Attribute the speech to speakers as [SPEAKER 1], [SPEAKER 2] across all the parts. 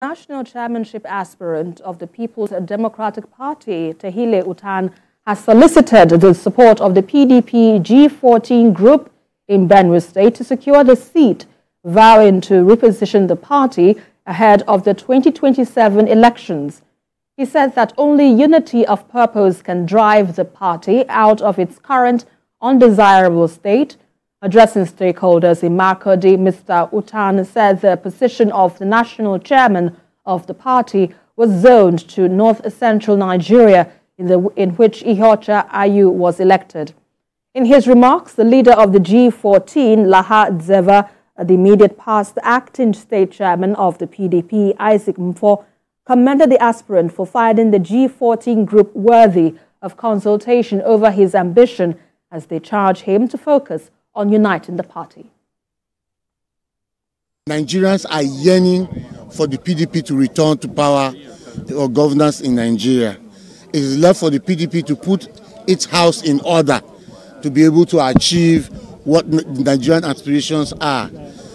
[SPEAKER 1] National Chairmanship aspirant of the People's Democratic Party, Terhile Utaan, has solicited the support of the PDP G14 group in Benue State to secure the seat, vowing to reposition the party ahead of the 2027 elections. He said that only unity of purpose can drive the party out of its current undesirable state. Addressing stakeholders in Makurdi, Mr. Utaan said the position of the national chairman of the party was zoned to north-central Nigeria, in which Ihocha Ayu was elected. In his remarks, the leader of the G14, Laha Dzeva, the immediate past acting state chairman of the PDP, Isaac Mfo, commended the aspirant for finding the G14 group worthy of consultation over his ambition, as they charge him to focus on uniting the party.
[SPEAKER 2] Nigerians are yearning for the PDP to return to power or governance in Nigeria. It is left for the PDP to put its house in order to be able to achieve what Nigerian aspirations are.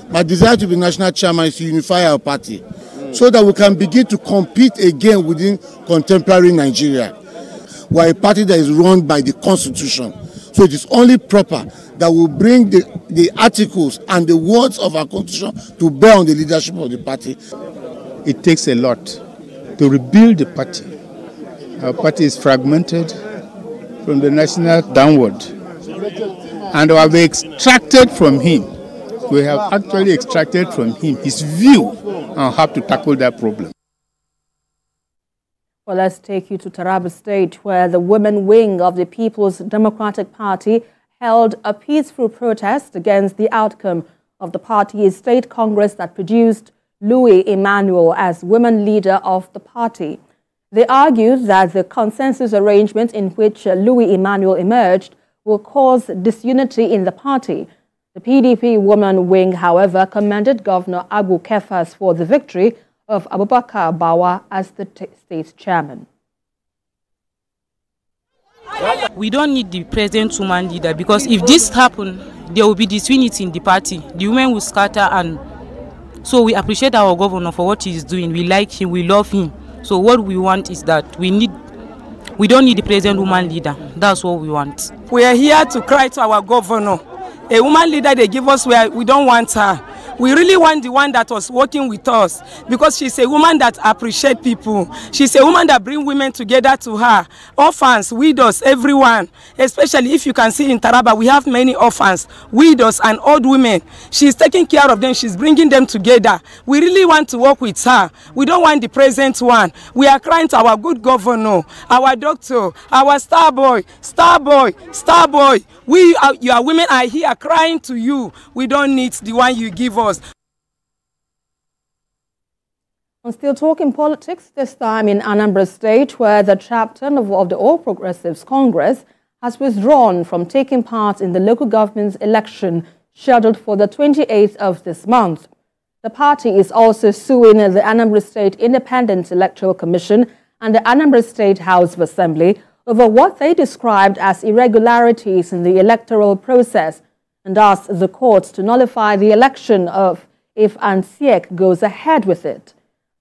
[SPEAKER 2] My desire to be national chairman is to unify our party so that we can begin to compete again within contemporary Nigeria. We are a party that is run by the Constitution, so it is only proper that will bring the articles and the words of our Constitution to bear on the leadership of the party.
[SPEAKER 3] It takes a lot to rebuild the party. Our party is fragmented from the national downward. And we have extracted from him, we have actually extracted from him his view on how to tackle that problem.
[SPEAKER 1] Well, let's take you to Taraba State, where the women wing of the People's Democratic Party held a peaceful protest against the outcome of the party's state congress that produced Louis Emmanuel as women leader of the party. They argued that the consensus arrangement in which Louis Emmanuel emerged will cause disunity in the party. The PDP women wing, however, commended Governor Abu Kefas for the victory of Abubakar Bawa as the state chairman.
[SPEAKER 4] We don't need the present woman leader, because if this happens, there will be disunity in the party. The women will scatter, and so we appreciate our governor for what he is doing. We like him, we love him. So what we want is that we don't need the present woman leader. That's what we want.
[SPEAKER 5] We are here to cry to our governor. A woman leader they give us, we don't want her. We really want the one that was working with us, because she's a woman that appreciates people. She's a woman that brings women together to her. Orphans, widows, everyone. Especially if you can see in Taraba, we have many orphans, widows and old women. She's taking care of them. She's bringing them together. We really want to work with her. We don't want the present one. We are crying to our good governor, our doctor, our star boy. Your women are here crying to you. We don't need the one you give us.
[SPEAKER 1] I'm still talking politics, this time in Anambra State, where the chapter of the All Progressives Congress has withdrawn from taking part in the local government's election scheduled for the 28th of this month. The party is also suing the Anambra State Independent Electoral Commission and the Anambra State House of Assembly over what they described as irregularities in the electoral process, and asked the courts to nullify the election if ANSIEC goes ahead with it.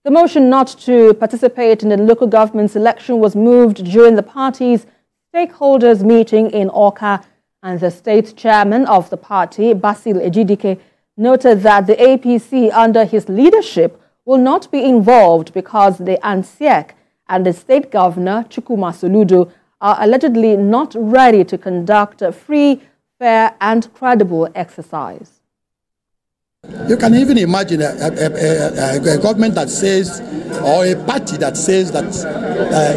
[SPEAKER 1] The motion not to participate in the local government's election was moved during the party's stakeholders meeting in Awka, and the state chairman of the party, Basil Ejidike, noted that the APC under his leadership will not be involved because the ANSIEC and the state governor, Chukwuma Soludo, are allegedly not ready to conduct a free, fair and credible exercise.
[SPEAKER 6] You can even imagine a government that says, or a party that says that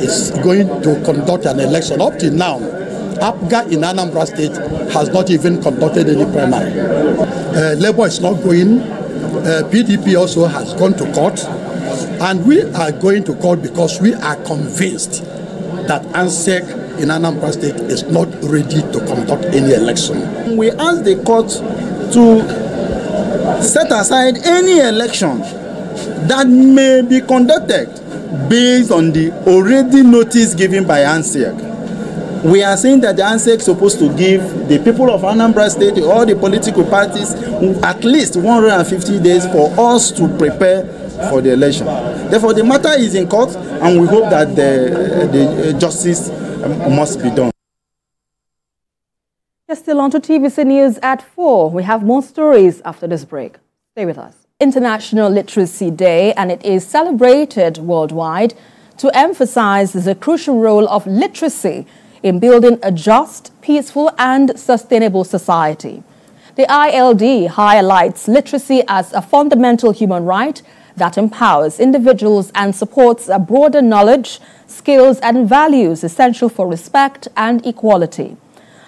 [SPEAKER 6] it's going to conduct an election. Up till now, APGA in Anambra State has not even conducted any primary. Labour is not going. PDP also has gone to court. And we are going to court because we are convinced that ANSEC in Anambra State is not ready to conduct any election.
[SPEAKER 7] We ask the court to set aside any election that may be conducted based on the already notice given by ANSEC. We are saying that the ANSEC is supposed to give the people of Anambra State, all the political parties, at least 150 days for us to prepare for the election. Therefore, the matter is in court, and we hope that the justice must be done.
[SPEAKER 1] Yes, still on to TVC News at 4. We have more stories after this break. Stay with us. International Literacy Day, and it is celebrated worldwide to emphasize the crucial role of literacy in building a just, peaceful and sustainable society. The ILD highlights literacy as a fundamental human right that empowers individuals and supports a broader knowledge, skills and values essential for respect and equality.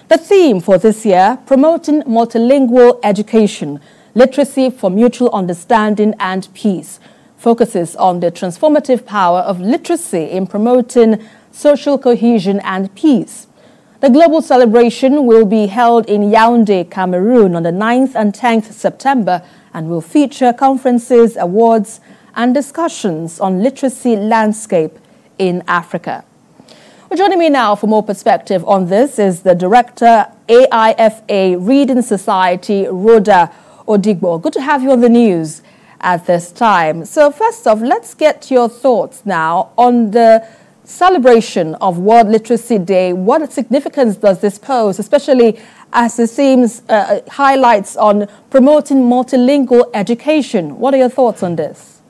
[SPEAKER 1] The theme for this year, promoting multilingual education, literacy for mutual understanding and peace, focuses on the transformative power of literacy in promoting social cohesion and peace. The global celebration will be held in Yaoundé, Cameroon on the 9th and 10th September and will feature conferences, awards and discussions on literacy landscape in Africa. Well, joining me now for more perspective on this is the Director, AIFA Reading Society, Rhoda Odigbo. Good to have you on the news at this time. So first off, let's get your thoughts now on the celebration of World Literacy Day. What significance does this pose, especially as it seems highlights on promoting multilingual education? What are your thoughts on this?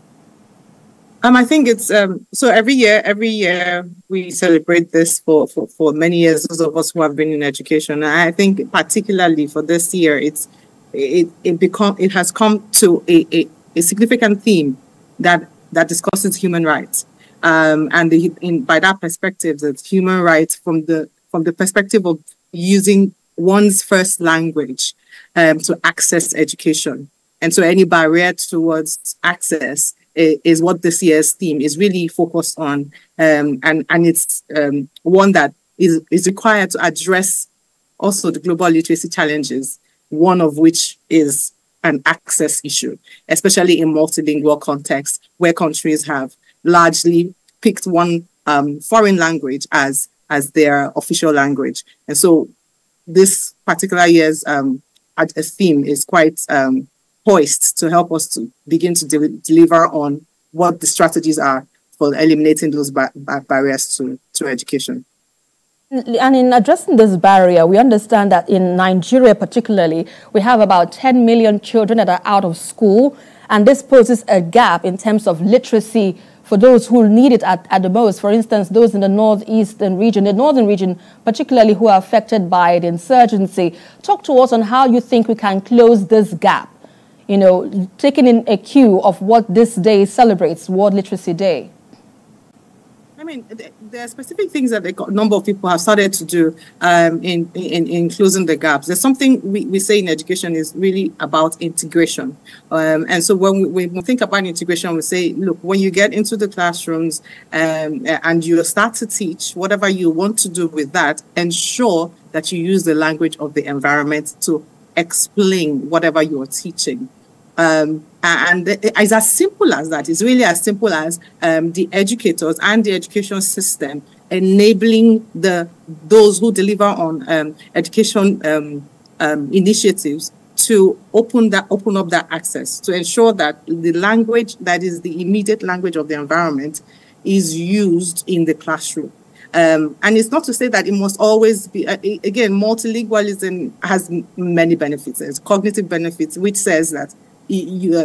[SPEAKER 8] I think it's so every year we celebrate this for many years, those of us who have been in education. And I think particularly for this year, it has come to a significant theme that discusses human rights. And by that perspective, that human rights from the perspective of using one's first language to access education. And so any barrier towards access is what this year's theme is really focused on. And it's one that is required to address also the global literacy challenges, one of which is an access issue, especially in multilingual contexts where countries have largely picked one foreign language as their official language. And so this particular year's theme is quite poised to help us to begin to deliver on what the strategies are for eliminating those barriers to education.
[SPEAKER 1] And in addressing this barrier, we understand that in Nigeria particularly, we have about 10 million children that are out of school, and this poses a gap in terms of literacy for those who need it at the most. For instance, those in the northern region, particularly who are affected by the insurgency. Talk to us on how you think we can close this gap, you know, taking in a cue of what this day celebrates, World Literacy Day.
[SPEAKER 8] I mean, there are specific things that a number of people have started to do in closing the gaps. There's something we say in education is really about integration. And so when we think about integration, we say, look, when you get into the classrooms and you start to teach, whatever you want to do with that, ensure that you use the language of the environment to explain whatever you're teaching. And it's as simple as that. It's really as simple as the educators and the education system enabling those who deliver on education initiatives to open up that access, to ensure that the language that is the immediate language of the environment is used in the classroom. And it's not to say that it must always be, again, multilingualism has many benefits. There's cognitive benefits, which says that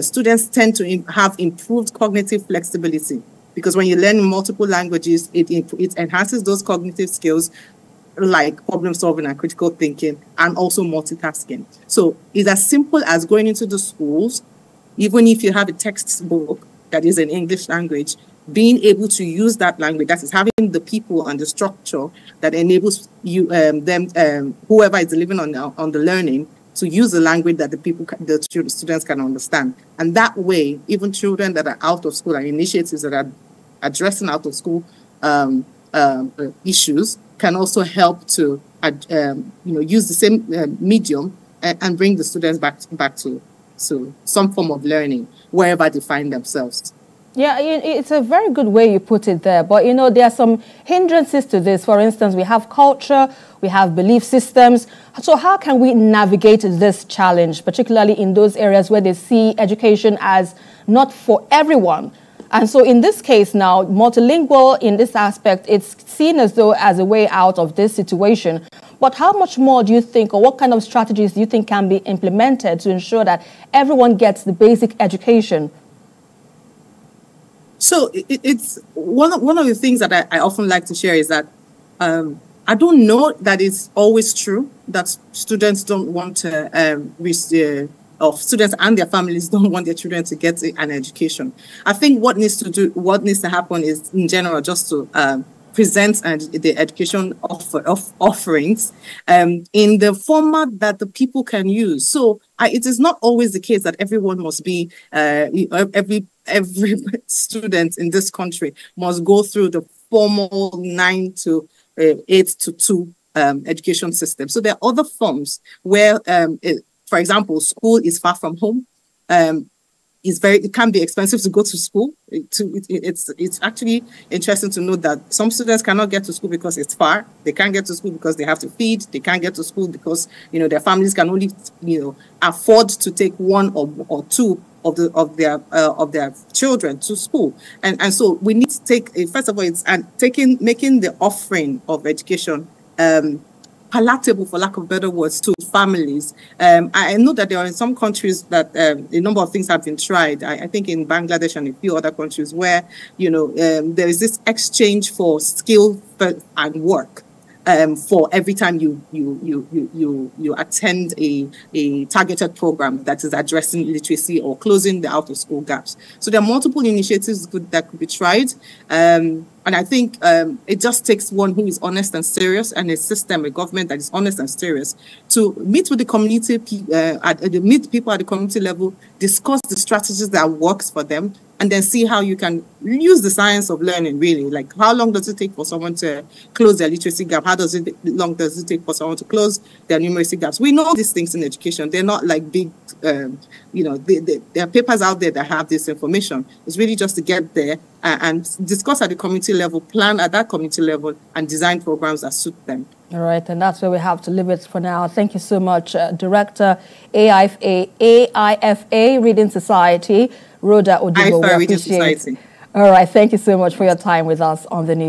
[SPEAKER 8] students tend to have improved cognitive flexibility, because when you learn multiple languages, it enhances those cognitive skills like problem solving and critical thinking, and also multitasking. So it's as simple as going into the schools, even if you have a textbook that is in English language, being able to use that language, that is having the people and the structure that enables you, whoever is delivering on the learning, to use the language that the students can understand. And that way, even children that are out of school and initiatives that are addressing out of school issues can also help to use the same medium and bring the students back to some form of learning wherever they find themselves.
[SPEAKER 1] Yeah, it's a very good way you put it there. But, you know, there are some hindrances to this. For instance, we have culture, we have belief systems. So how can we navigate this challenge, particularly in those areas where they see education as not for everyone? And so in this case now, multilingual in this aspect, it's seen as though as a way out of this situation. But how much more do you think, or what kind of strategies do you think can be implemented to ensure that everyone gets the basic education?
[SPEAKER 8] So it's one of the things that I often like to share is that I don't know that it's always true that students don't want to or students and their families don't want their children to get an education. I think what needs to happen is, in general, just to present the education offerings in the format that the people can use. So it is not always the case that everyone must be every student in this country must go through the formal 9 to 8 to 2 education system. So there are other forms where, for example, school is far from home. It can be expensive to go to school. It's actually interesting to note that some students cannot get to school because it's far. They can't get to school because they have to feed. They can't get to school because, you know, their families can only, you know, afford to take one or two of their children to school. And so we need to take, first of all, making the offering of education palatable, for lack of better words, to families. I know that there are in some countries that a number of things have been tried. I think in Bangladesh and a few other countries where, you know, there is this exchange for skill and work. For every time you attend a targeted program that is addressing literacy or closing the out-of-school gaps. So there are multiple initiatives that could be tried. And I think it just takes one who is honest and serious, and a system, a government that is honest and serious, to meet with the community, meet people at the community level, discuss the strategies that works for them, and then see how you can use the science of learning, really. Like, how long does it take for someone to close their literacy gap? How long does it take for someone to close their numeracy gaps? We know these things in education. They're not like big, you know, there are papers out there that have this information. It's really just to get there and discuss at the community level, plan at that community level, and design programs that suit them.
[SPEAKER 1] All right, and that's where we have to leave it for now. Thank you so much, Director, AIFA Reading Society, Rhoda Odibo.
[SPEAKER 8] AIFA Reading Society.
[SPEAKER 1] All right, thank you so much for your time with us on the news.